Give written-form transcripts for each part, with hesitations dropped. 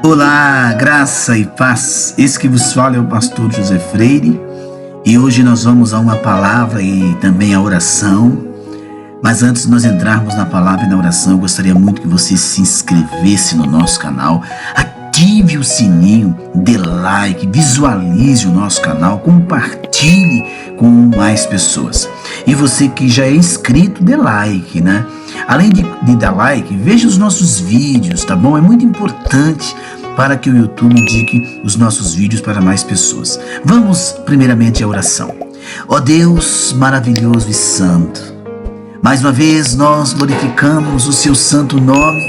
Olá, graça e paz. Esse que vos fala é o pastor José Freire e hoje nós vamos a uma palavra e também a oração. Mas antes de nós entrarmos na palavra e na oração, eu gostaria muito que você se inscrevesse no nosso canal, ative o sininho, dê like, visualize o nosso canal, compartilhe com mais pessoas. E você que já é inscrito, dê like, né? Além de dar like, veja os nossos vídeos, tá bom? É muito importante para que o YouTube indique os nossos vídeos para mais pessoas. Vamos primeiramente à oração. Ó Deus maravilhoso e santo, mais uma vez nós glorificamos o seu santo nome,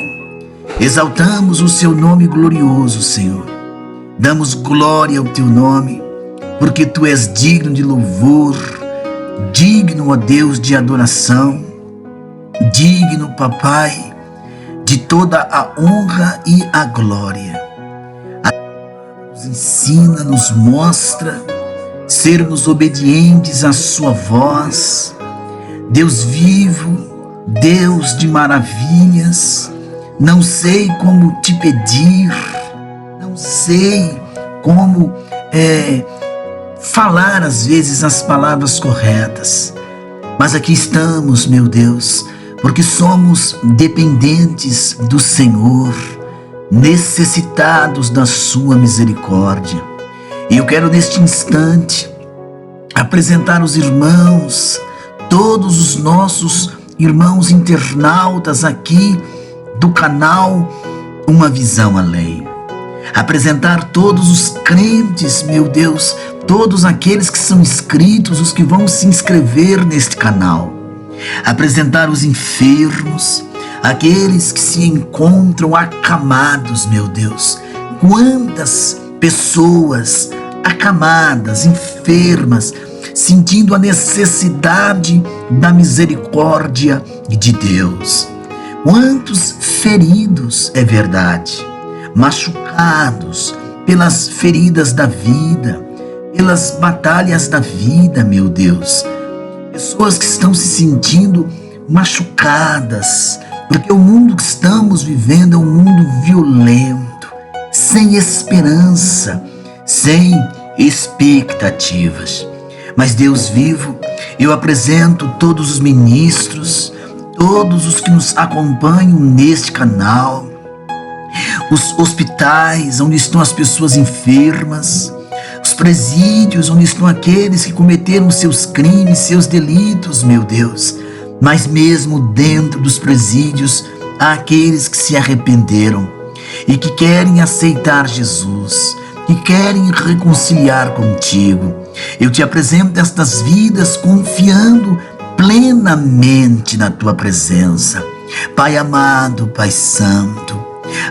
exaltamos o seu nome glorioso, Senhor. Damos glória ao teu nome, porque tu és digno de louvor, digno, ó Deus, de adoração, digno, papai, de toda a honra e a glória. Nos ensina, nos mostra sermos obedientes à sua voz. Deus vivo, Deus de maravilhas, não sei como te pedir, não sei como falar às vezes as palavras corretas, mas aqui estamos, meu Deus, porque somos dependentes do Senhor, necessitados da sua misericórdia. E eu quero neste instante apresentar os irmãos, todos os nossos irmãos internautas aqui do canal Uma Visão Além. Apresentar todos os crentes, meu Deus, todos aqueles que são inscritos, os que vão se inscrever neste canal. Apresentar os enfermos, aqueles que se encontram acamados, meu Deus. Quantas pessoas acamadas, enfermas, sentindo a necessidade da misericórdia de Deus. Quantos feridos, é verdade, machucados pelas feridas da vida, pelas batalhas da vida, meu Deus. Pessoas que estão se sentindo machucadas, porque o mundo que estamos vivendo é um mundo violento, sem esperança, sem expectativas. Mas Deus vivo, eu apresento todos os ministros, todos os que nos acompanham neste canal, os hospitais onde estão as pessoas enfermas, os presídios onde estão aqueles que cometeram seus crimes, seus delitos, meu Deus. Mas mesmo dentro dos presídios, há aqueles que se arrependeram e que querem aceitar Jesus, que querem reconciliar contigo. Eu te apresento estas vidas confiando plenamente na tua presença. Pai amado, Pai santo,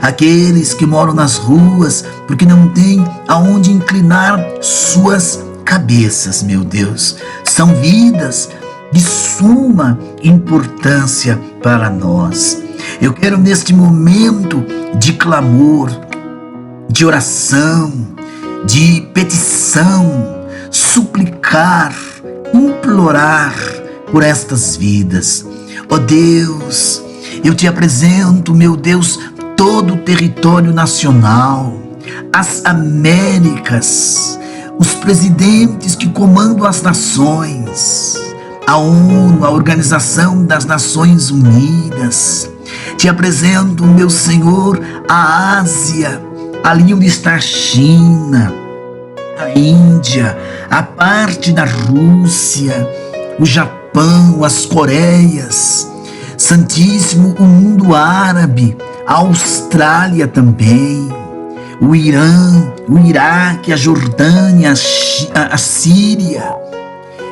aqueles que moram nas ruas porque não têm aonde inclinar suas cabeças, meu Deus, são vidas de suma importância para nós. Eu quero neste momento de clamor, de oração, de petição, suplicar, implorar por estas vidas. Ó Deus, eu te apresento, meu Deus, todo o território nacional, as Américas, os presidentes que comandam as nações, a ONU, a Organização das Nações Unidas. Te apresento, meu Senhor, a Ásia, ali onde está a China, a Índia, a parte da Rússia, o Japão, as Coreias, Santíssimo, o mundo árabe, a Austrália também, o Irã, o Iraque, a Jordânia, a Síria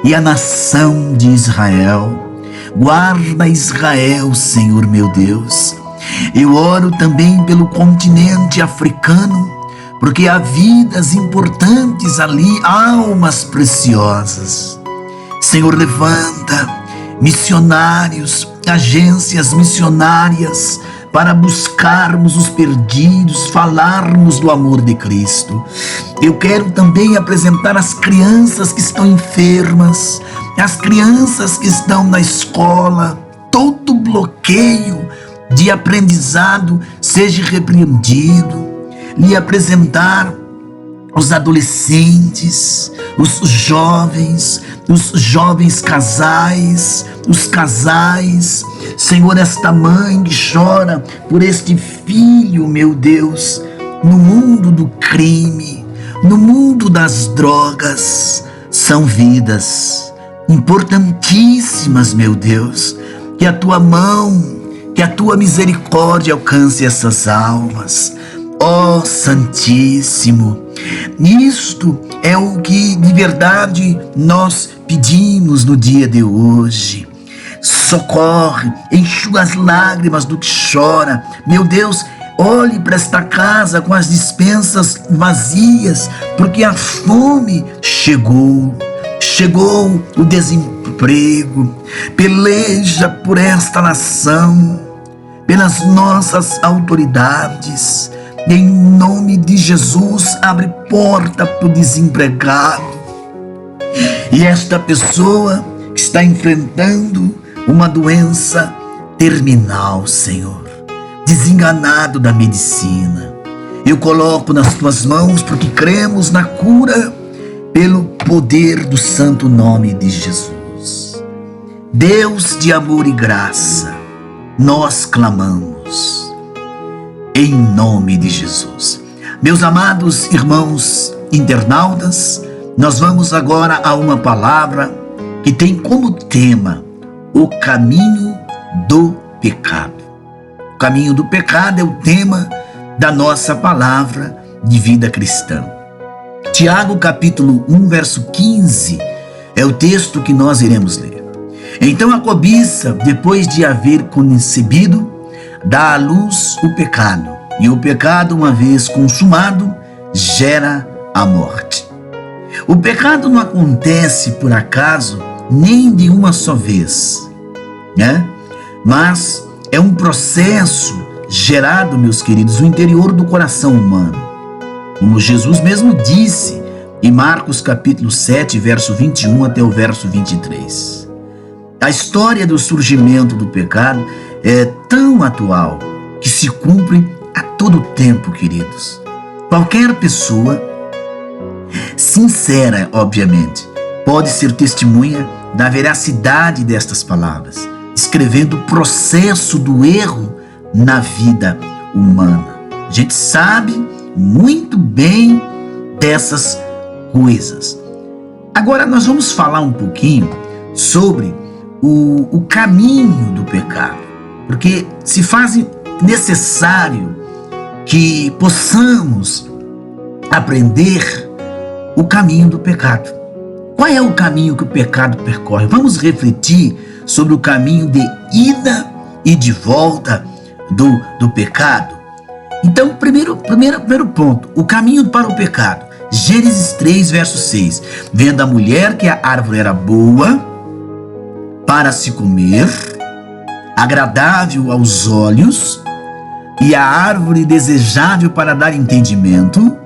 e a nação de Israel. Guarda Israel, Senhor meu Deus. Eu oro também pelo continente africano, porque há vidas importantes ali, almas preciosas. Senhor, levanta missionários, agências missionárias, para buscarmos os perdidos, falarmos do amor de Cristo. Eu quero também apresentar as crianças que estão enfermas, as crianças que estão na escola, todo bloqueio de aprendizado seja repreendido. lhe apresentar os adolescentes, os jovens casais, os casais. Senhor, esta mãe que chora por este filho, meu Deus, no mundo do crime, no mundo das drogas, são vidas importantíssimas, meu Deus. Que a tua mão, que a tua misericórdia alcance essas almas. Ó Santíssimo, isto é o que de verdade nós pedimos no dia de hoje. Socorre, enxuga as lágrimas do que chora. Meu Deus, olhe para esta casa com as despensas vazias, porque a fome chegou. Chegou o desemprego. Peleja por esta nação, pelas nossas autoridades. Em nome de Jesus, abre porta para o desempregado. E esta pessoa que está enfrentando uma doença terminal, Senhor, desenganado da medicina, eu coloco nas tuas mãos, porque cremos na cura pelo poder do santo nome de Jesus. Deus de amor e graça, nós clamamos em nome de Jesus. Meus amados irmãos internautas, nós vamos agora a uma palavra que tem como tema o caminho do pecado. O caminho do pecado é o tema da nossa palavra de vida cristã. Tiago capítulo 1, verso 15 é o texto que nós iremos ler. Então a cobiça, depois de haver concebido, dá à luz o pecado, e o pecado, uma vez consumado, gera a morte. O pecado não acontece por acaso, nem de uma só vez, né? Mas é um processo gerado, meus queridos, no interior do coração humano. Como Jesus mesmo disse em Marcos capítulo 7, verso 21 até o verso 23. A história do surgimento do pecado é tão atual que se cumpre a todo tempo, queridos. Qualquer pessoa sincera, obviamente, pode ser testemunha da veracidade destas palavras, escrevendo o processo do erro na vida humana. A gente sabe muito bem dessas coisas. Agora nós vamos falar um pouquinho sobre o caminho do pecado, porque se faz necessário que possamos aprender o caminho do pecado. Qual é o caminho que o pecado percorre? Vamos refletir sobre o caminho de ida e de volta do pecado. Então, primeiro ponto, o caminho para o pecado. Gênesis 3, verso 6. Vendo a mulher que a árvore era boa para se comer, agradável aos olhos, e a árvore desejável para dar entendimento,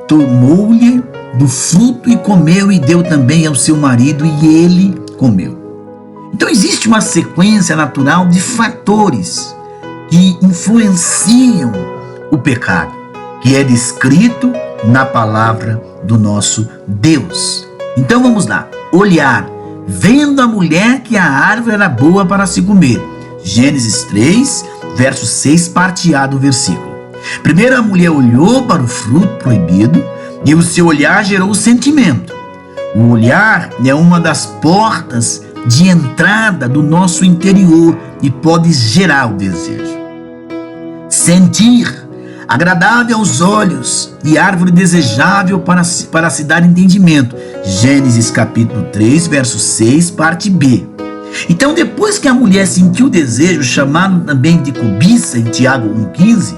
tomou-lhe do fruto e comeu, e deu também ao seu marido, e ele comeu. Então existe uma sequência natural de fatores que influenciam o pecado, que é descrito na palavra do nosso Deus. Então vamos lá. Olhar. Vendo a mulher que a árvore era boa para se comer. Gênesis 3, verso 6, parte A do versículo. Primeiro a mulher olhou para o fruto proibido e o seu olhar gerou o sentimento. O olhar é uma das portas de entrada do nosso interior e pode gerar o desejo. Sentir, agradável aos olhos e árvore desejável para se dar entendimento. Gênesis capítulo 3, verso 6, parte B. Então, depois que a mulher sentiu o desejo, chamado também de cobiça, em Tiago 1,15,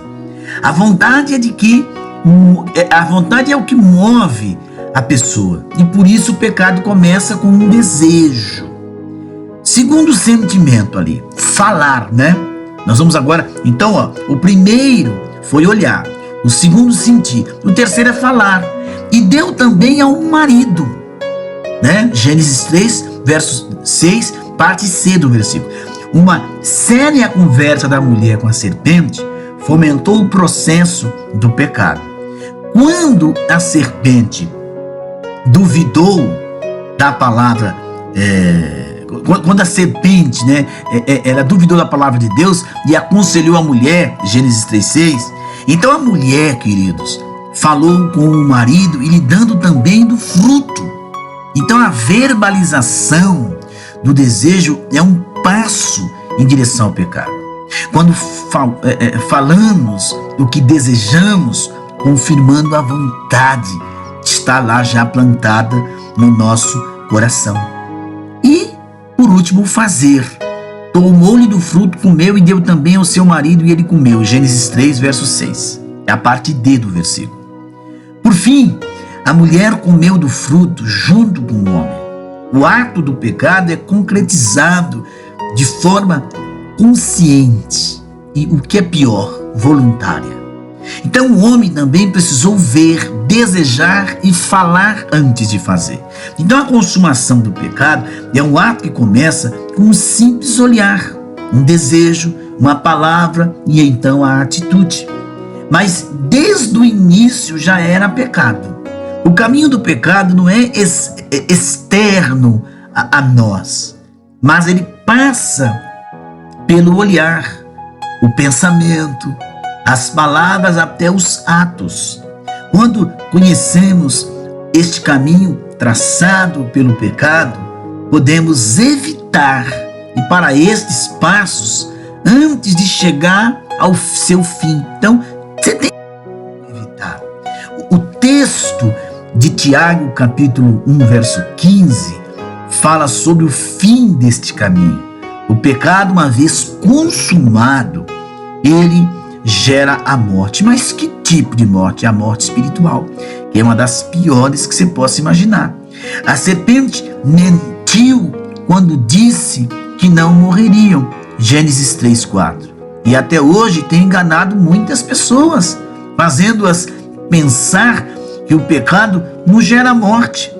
a vontade é o que move a pessoa. E por isso o pecado começa com um desejo. Segundo sentimento ali, falar, né? Nós vamos agora, então, o primeiro foi olhar, o segundo sentir, o terceiro é falar. E deu também ao marido, né? Gênesis 3, verso 6, parte C do versículo. Uma séria conversa da mulher com a serpente fomentou o processo do pecado. Quando a serpente duvidou da palavra, quando a serpente, ela duvidou da palavra de Deus e aconselhou a mulher, Gênesis 3:6, então a mulher, queridos, falou com o marido e lhe dando também do fruto. Então a verbalização do desejo é um passo em direção ao pecado. Quando falamos o que desejamos, confirmando a vontade que está lá já plantada no nosso coração. E, por último, fazer. Tomou-lhe do fruto, comeu e deu também ao seu marido e ele comeu. Gênesis 3, verso 6. É a parte D do versículo. Por fim, a mulher comeu do fruto junto com o homem. O ato do pecado é concretizado de forma consciente e, o que é pior, voluntária. Então o homem também precisou ver, desejar e falar antes de fazer. Então a consumação do pecado é um ato que começa com um simples olhar, um desejo, uma palavra e então a atitude. Mas desde o início já era pecado. O caminho do pecado não é externo a nós, mas ele passa pelo olhar, o pensamento, as palavras até os atos. Quando conhecemos este caminho traçado pelo pecado, podemos evitar ir para estes passos antes de chegar ao seu fim. Então, você tem que evitar. O texto de Tiago, capítulo 1, verso 15, fala sobre o fim deste caminho. O pecado, uma vez consumado, ele gera a morte. Mas que tipo de morte? A morte espiritual, que é uma das piores que você possa imaginar. A serpente mentiu quando disse que não morreriam. Gênesis 3:4. E até hoje tem enganado muitas pessoas, fazendo-as pensar que o pecado não gera morte.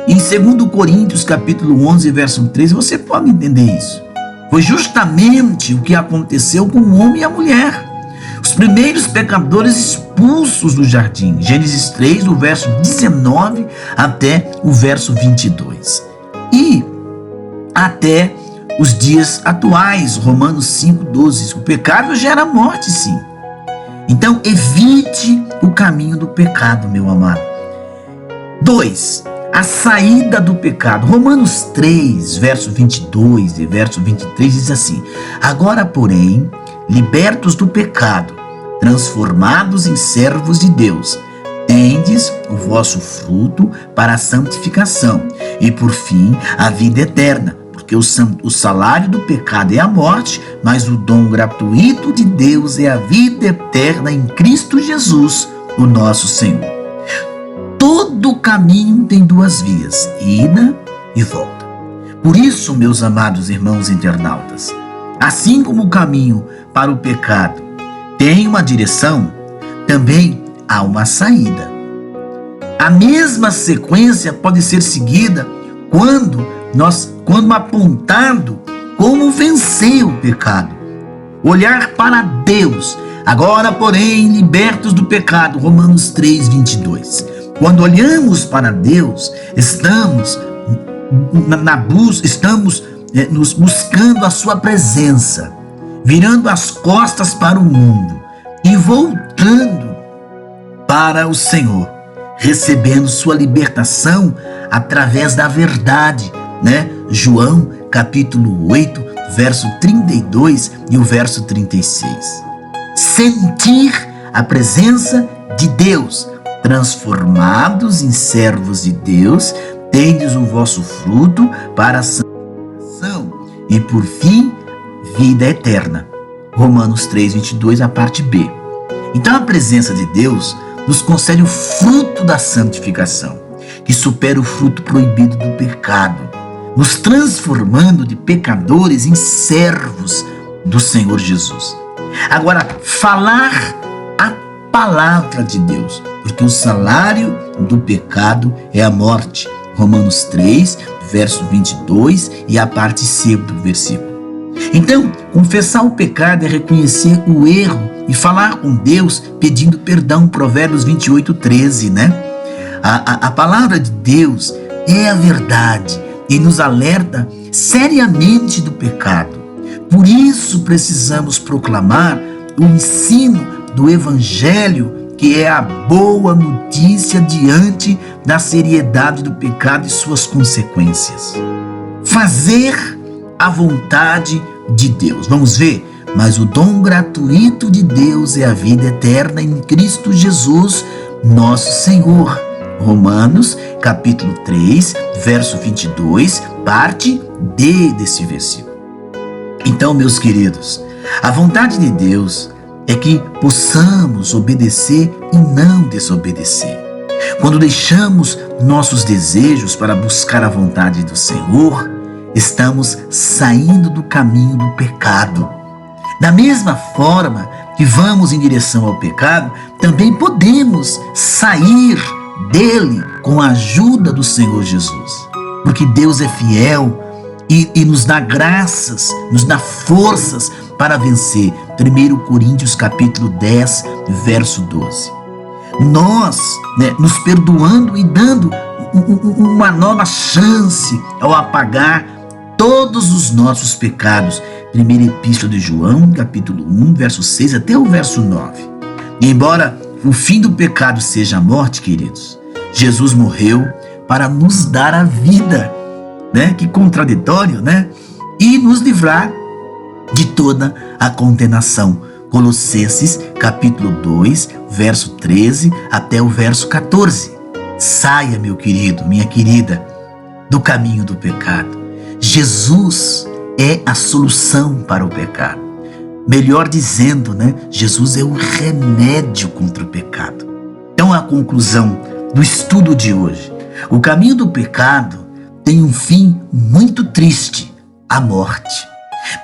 Em 2 Coríntios, capítulo 11, verso 3, você pode entender isso. Foi justamente o que aconteceu com o homem e a mulher. Os primeiros pecadores expulsos do jardim. Gênesis 3, do verso 19 até o verso 22. E até os dias atuais, Romanos 5:12. O pecado gera morte, sim. Então, evite o caminho do pecado, meu amado. 2. A saída do pecado. Romanos 3, verso 22 e verso 23 diz assim: agora, porém, libertos do pecado, transformados em servos de Deus, tendes o vosso fruto para a santificação e, por fim, a vida eterna. Porque o salário do pecado é a morte, mas o dom gratuito de Deus é a vida eterna em Cristo Jesus, o nosso Senhor. Todo caminho tem duas vias, ida e volta. Por isso, meus amados irmãos internautas, assim como o caminho para o pecado tem uma direção, também há uma saída. A mesma sequência pode ser seguida quando apontado como vencer o pecado. Olhar para Deus. Agora, porém, libertos do pecado. Romanos 3, 22. Quando olhamos para Deus, estamos nos buscando a sua presença, virando as costas para o mundo e voltando para o Senhor, recebendo sua libertação através da verdade, João capítulo 8, verso 32 e o verso 36. Sentir a presença de Deus. Transformados em servos de Deus, tendes o vosso fruto para a santificação e, por fim, vida eterna. Romanos 3, 22, a parte B. Então a presença de Deus nos concede o fruto da santificação, que supera o fruto proibido do pecado, nos transformando de pecadores em servos do Senhor Jesus. Agora, falar a palavra de Deus, porque o salário do pecado é a morte. Romanos 3, verso 22 e a parte C do versículo. Então, confessar o pecado é reconhecer o erro e falar com Deus pedindo perdão. Provérbios 28:13, né? A palavra de Deus é a verdade e nos alerta seriamente do pecado. Por isso precisamos proclamar o ensino do Evangelho, que é a boa notícia diante da seriedade do pecado e suas consequências. Fazer a vontade de Deus. Vamos ver? Mas o dom gratuito de Deus é a vida eterna em Cristo Jesus, nosso Senhor. Romanos, capítulo 3, verso 22, parte D desse versículo. Então, meus queridos, a vontade de Deus é que possamos obedecer e não desobedecer. Quando deixamos nossos desejos para buscar a vontade do Senhor, estamos saindo do caminho do pecado. Da mesma forma que vamos em direção ao pecado, também podemos sair dele com a ajuda do Senhor Jesus. Porque Deus é fiel e nos dá graças, nos dá forças para vencer. 1 Coríntios capítulo 10, verso 12. Nós, nos perdoando e dando uma nova chance ao apagar todos os nossos pecados. Primeira Epístola de João, capítulo 1, verso 6 até o verso 9. E embora o fim do pecado seja a morte, queridos, Jesus morreu para nos dar a vida, Que contraditório, E nos livrar de toda a condenação. Colossenses, capítulo 2, verso 13 até o verso 14. Saia, meu querido, minha querida, do caminho do pecado. Jesus é a solução para o pecado. Melhor dizendo, Jesus é o remédio contra o pecado. Então, a conclusão do estudo de hoje: o caminho do pecado tem um fim muito triste, a morte.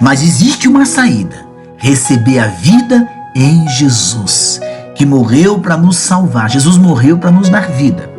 Mas existe uma saída: receber a vida em Jesus, que morreu para nos salvar. Jesus morreu para nos dar vida.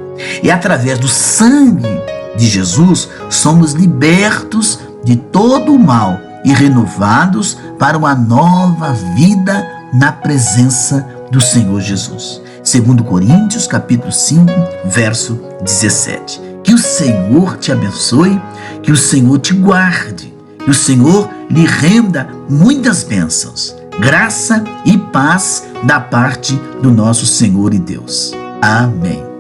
E através do sangue de Jesus, somos libertos de todo o mal e renovados para uma nova vida na presença do Senhor Jesus. 2 Coríntios, capítulo 5, verso 17. Que o Senhor te abençoe, que o Senhor te guarde, que o Senhor lhe renda muitas bênçãos, graça e paz da parte do nosso Senhor e Deus. Amém.